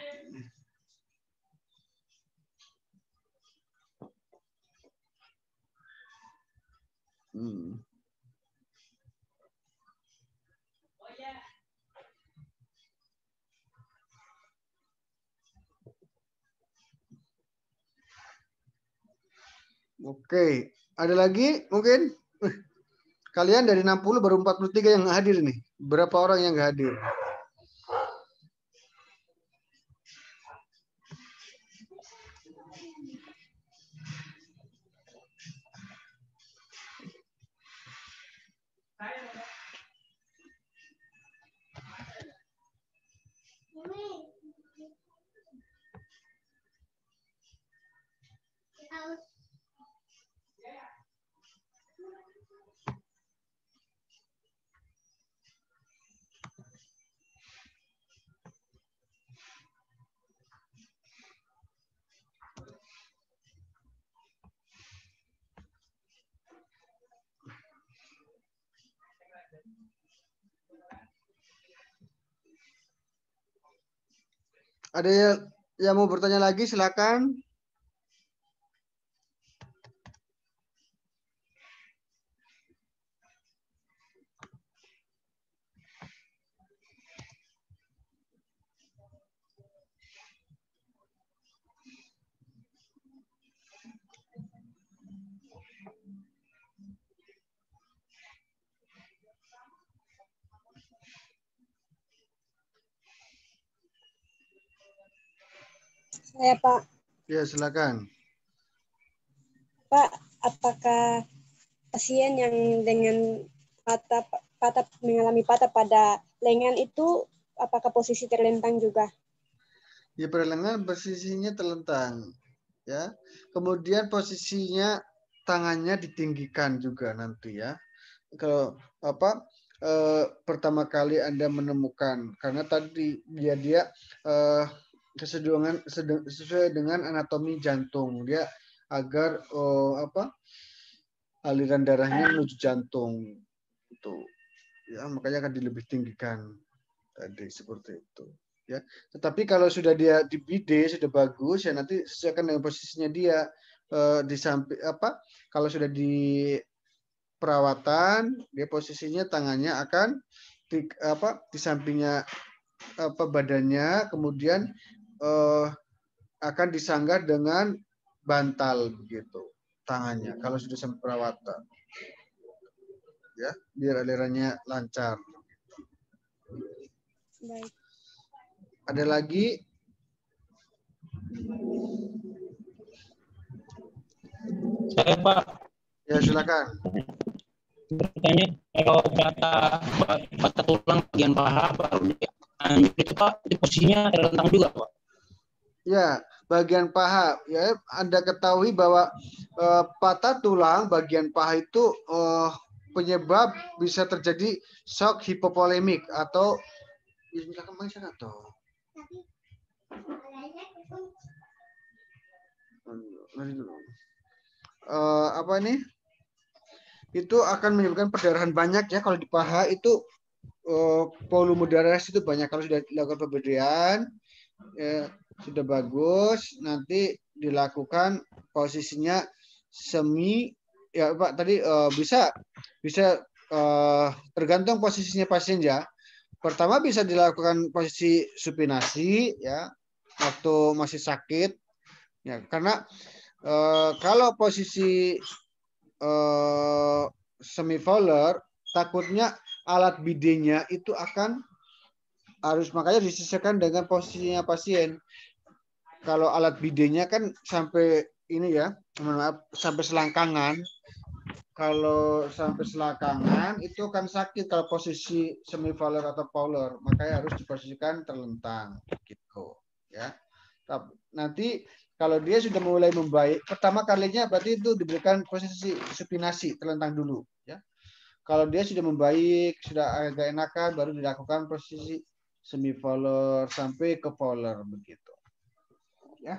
Oke, ada lagi mungkin? Kalian dari 60 baru 43 yang hadir nih. Berapa orang yang nggak hadir? Ada yang mau bertanya lagi, silakan. Saya Pak. Ya, silakan. Pak, apakah pasien yang dengan mengalami patah pada lengan itu apakah posisi terlentang juga? Ya, pada lengan posisinya terlentang, ya. Kemudian posisinya tangannya ditinggikan juga nanti ya. Kalau pertama kali Anda menemukan, karena tadi dia sesuai dengan anatomi jantung, dia agar aliran darahnya menuju jantung itu, ya, makanya akan dilebih tinggikan tadi seperti itu, ya. Tetapi kalau sudah dia di bide sudah bagus, ya nanti sesuaikan dengan posisinya dia di samping kalau sudah di perawatan, dia posisinya tangannya akan di sampingnya badannya, kemudian akan disanggah dengan bantal begitu tangannya kalau sudah sampai perawatan, ya, biar alirannya lancar. Baik. Ada lagi? Saya Pak. Ya, silakan. Bertanya, kalau patah tulang bagian paha baru itu Pak, itu posisinya terlentang juga Pak. Ya, bagian paha, ya, Anda ketahui bahwa patah tulang bagian paha itu penyebab bisa terjadi shock hipovolemik atau itu akan menyebabkan perdarahan banyak, ya. Kalau di paha itu volume darah itu banyak. Kalau sudah dilakukan pemberian, ya, sudah bagus, nanti dilakukan posisinya semi, ya Pak, tadi bisa tergantung posisinya pasien, ya. Pertama bisa dilakukan posisi supinasi, ya, waktu masih sakit, ya, karena kalau posisi semivolar takutnya alat bidenya itu makanya disesuaikan dengan posisinya pasien. Kalau alat bidenya kan sampai ini, ya, sampai selangkangan. Kalau sampai selangkangan itu kan sakit kalau posisi semivolar atau polar, makanya harus diposisikan terlentang gitu, ya. Nanti kalau dia sudah mulai membaik, pertama kalinya berarti itu diberikan posisi supinasi terlentang dulu, ya. Kalau dia sudah membaik, sudah agak enakan, baru dilakukan posisi semivolar sampai ke polar begitu, ya.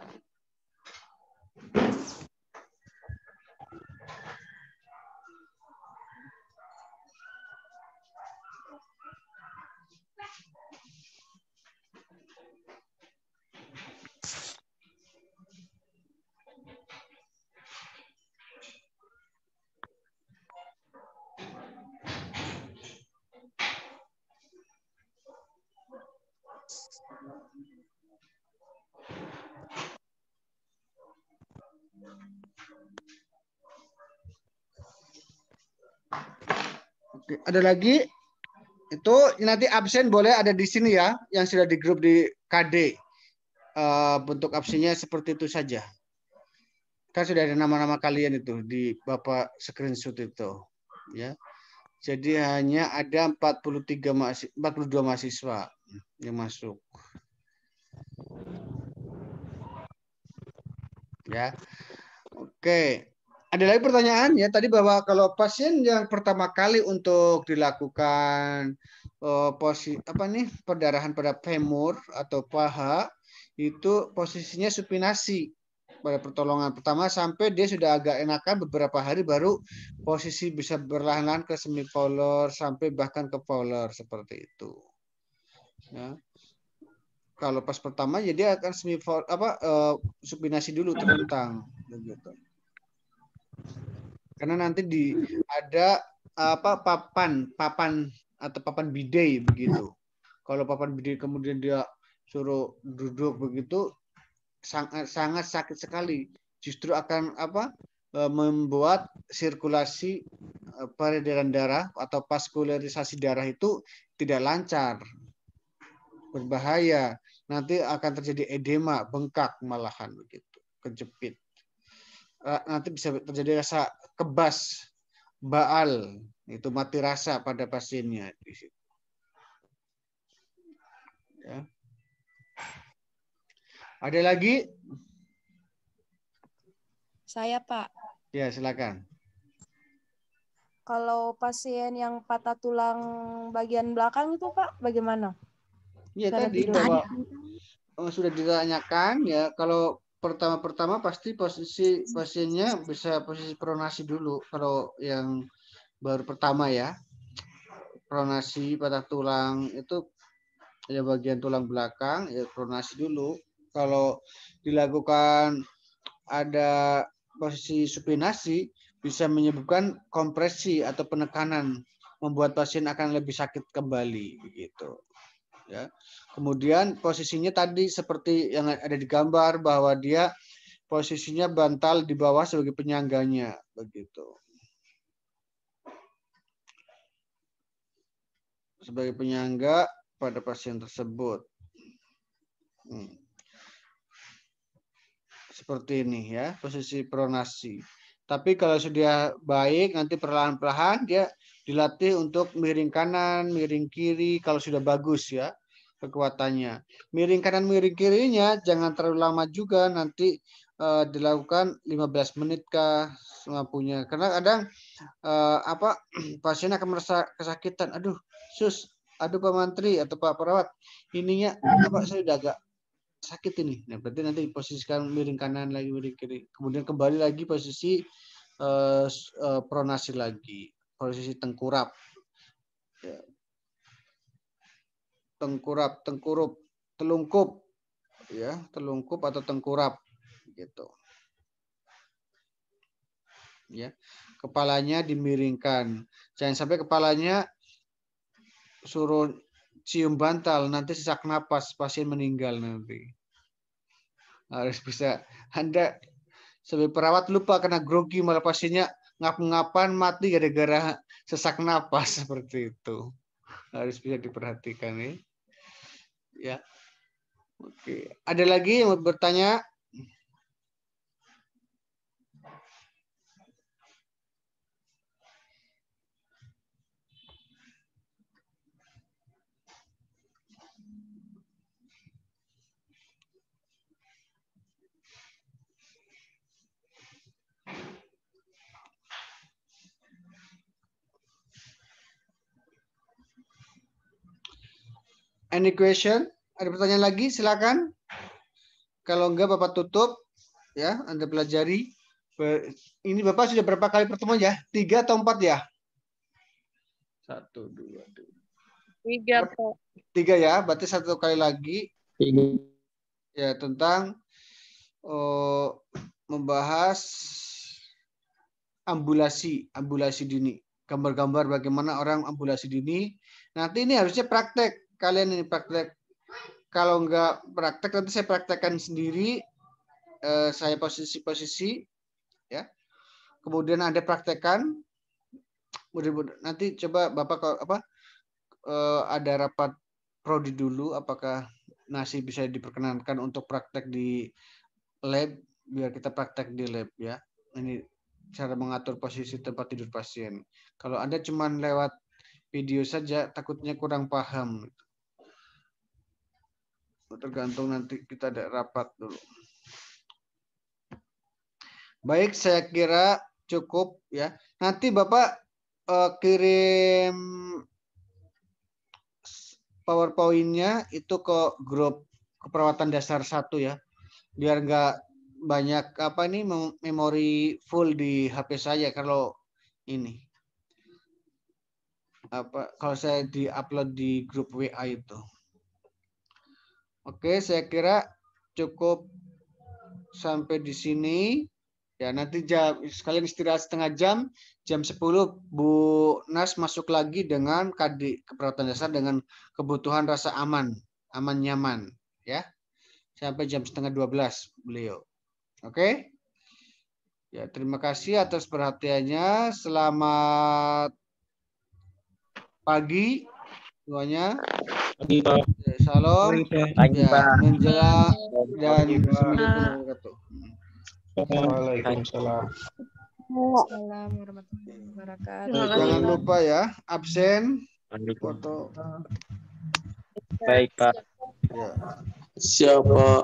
Oke, ada lagi? Itu nanti absen boleh ada di sini, ya, yang sudah di grup di KD. Bentuk absennya seperti itu saja. Kan sudah ada nama-nama kalian itu di Bapak screenshot itu, ya. Jadi hanya ada 42 mahasiswa yang masuk. Ya. Oke. Ada lagi pertanyaan, ya, tadi bahwa kalau pasien yang pertama kali untuk dilakukan perdarahan pada femur atau paha itu posisinya supinasi pada pertolongan pertama sampai dia sudah agak enakan beberapa hari baru posisi bisa berlahan-lahan ke semipolar sampai bahkan ke polar seperti itu. Ya. Kalau pas pertama ya dia akan supinasi dulu terlentang begitu. Karena nanti ada papan atau papan bidai begitu. Kalau papan bidai kemudian dia suruh duduk begitu sangat sakit sekali. Justru akan membuat sirkulasi peredaran darah atau vaskularisasi darah itu tidak lancar. Berbahaya. nanti akan terjadi edema, bengkak malahan begitu, kejepit. Nanti bisa terjadi rasa kebas, baal, itu mati rasa pada pasiennya di situ. Ya. Ada lagi? Saya, Pak. Ya, silakan. Kalau pasien yang patah tulang bagian belakang itu, Pak, bagaimana? Ya, Cara tadi tidurnya? bahwa sudah ditanyakan ya, kalau pertama-pertama pasti posisi pasiennya bisa posisi pronasi dulu kalau yang baru pertama ya. Pronasi patah tulang itu ya bagian tulang belakang ya pronasi dulu. Kalau dilakukan ada posisi supinasi bisa menyebabkan kompresi atau penekanan, membuat pasien akan lebih sakit kembali begitu. Ya. Kemudian posisinya tadi seperti yang ada di gambar bahwa dia posisinya bantal di bawah sebagai penyangganya begitu. Sebagai penyangga pada pasien tersebut. Seperti ini ya, posisi pronasi. Tapi kalau sudah baik, nanti perlahan-lahan dia dilatih untuk miring kanan, miring kiri, kalau sudah bagus ya kekuatannya. Miring kanan, miring kirinya jangan terlalu lama juga, nanti dilakukan 15 menit kah semampunya. Karena kadang pasien akan merasa kesakitan. Aduh, sus, aduh Pak Mantri atau Pak Perawat, ininya Pak saya udah agak sakit ini. Nah, berarti nanti posisikan miring kanan lagi, miring kiri. Kemudian kembali lagi posisi pronasi lagi, posisi tengkurap. Ya. Tengkurap, tengkurup, telungkup. Ya, telungkup atau tengkurap gitu. Ya. Kepalanya dimiringkan. Jangan sampai kepalanya suruh cium bantal, nanti sesak napas, pasien meninggal nanti. Harus bisa. Anda sebagai perawat lupa karena grogi, malah pasiennya ngap-ngapan mati gara-gara sesak napas seperti itu. Harus bisa diperhatikan ya. Ya. Oke. Ada lagi yang mau bertanya? Any question? Ada pertanyaan lagi? Silakan. Kalau enggak Bapak tutup ya, Anda pelajari. Ini Bapak sudah berapa kali pertemuan ya? 3 atau 4 ya? 1, 2, 3. 3, Pak. 3 ya, berarti 1 kali lagi. 3. Ya, tentang membahas ambulasi dini. Gambar-gambar bagaimana orang ambulasi dini. Nanti ini harusnya praktek. Kalian ini praktek. Kalau enggak praktek, nanti saya praktekkan sendiri. Saya posisi-posisi. Ya. Kemudian Anda praktekkan. Nanti coba Bapak ada rapat prodi dulu. Apakah masih bisa diperkenankan untuk praktek di lab? Biar kita praktek di lab ya. Ini cara mengatur posisi tempat tidur pasien. Kalau Anda cuma lewat video saja, takutnya kurang paham. Tergantung nanti kita ada rapat dulu. Baik, saya kira cukup ya. Nanti Bapak kirim PowerPoint-nya itu ke grup keperawatan dasar 1 ya. Biar enggak banyak memori full di HP saya kalau ini. Kalau saya di-upload di grup WA itu. Oke, saya kira cukup sampai di sini. Ya, nanti sekalian istirahat setengah jam. Jam 10 Bu Nas masuk lagi dengan KD keperawatan dasar dengan kebutuhan rasa aman, nyaman, ya. Sampai jam setengah 12 beliau. Oke? Ya, terima kasih atas perhatiannya. Selamat pagi. Semuanya. Pagi, Pak. Salam. Pagi, Ya, Pak. menjelang dan Pagi, Pak. Assalamualaikum warahmatullahi wabarakatuh. Waalaikumsalam. Assalamualaikum warahmatullahi wabarakatuh. Jangan lupa ya, absen foto. Baik, Pak. Ya. Siapa?